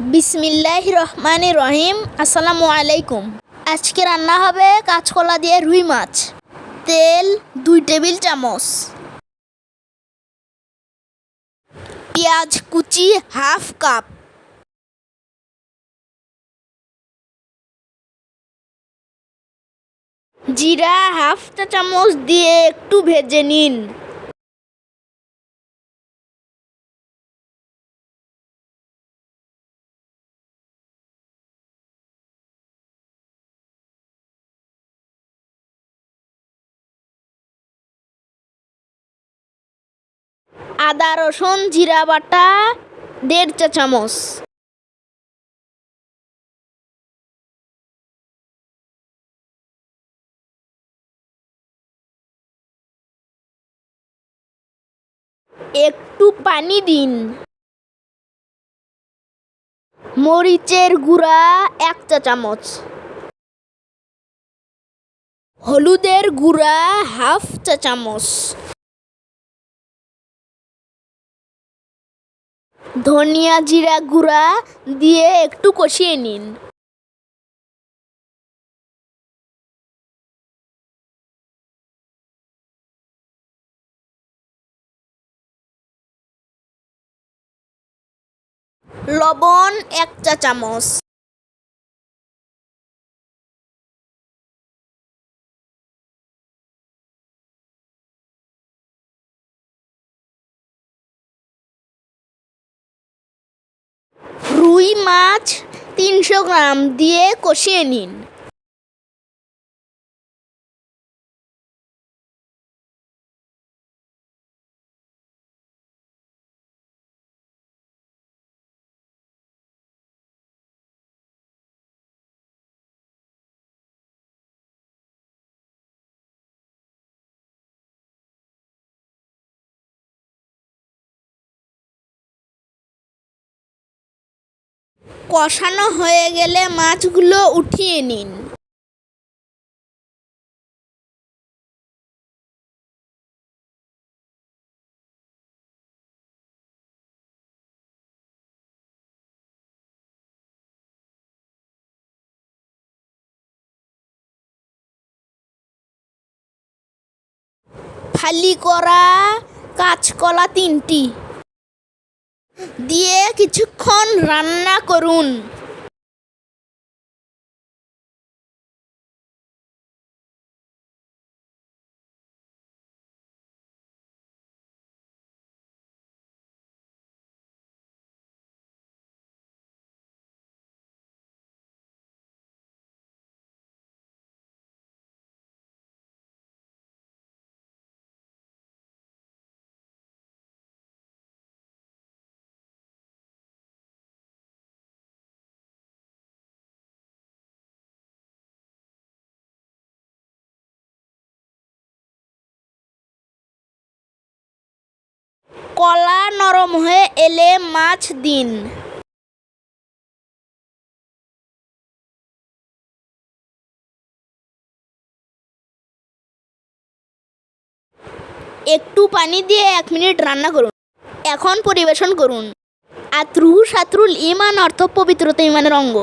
বিসমিল্লাহির রহমানির রহিম। আসসালামু আলাইকুম। আজকে রান্না হবে কাঁচকলা দিয়ে রুই মাছ। তেল 2 টেবিল চামচ, পেঁয়াজ কুচি হাফ কাপ, জিরা হাফ চা চামচ দিয়ে একটু ভেজে নিন। আদা রসুন জিরা বাটা 1.5 চা চামচ, একটু পানি দিন। মরিচের গুঁড়া 1 চা চামচ, হলুদের গুঁড়া হাফ চা চামচ, ধনিয়া জিরা গুঁড়া দিয়ে একটু কষিয়ে নিন। লবণ 1 চা চামচ, রুই মাছ 300 গ্রাম দিয়ে কষিয়ে নিন। কষানো হয়ে গেলে মাছগুলো উঠিয়ে নিন। ফালি করা কাঁচকলা 3টি দিয়ে কিছুক্ষণ রান্না করুন। কলা নরম হয়ে এলে মাছ দিন। একটু পানি দিয়ে 1 মিনিট রান্না করুন। এখন পরিবেশন করুন। আত্রুহু শাত্রুল ঈমান অর্থ পবিত্রতা ঈমানের অঙ্গ।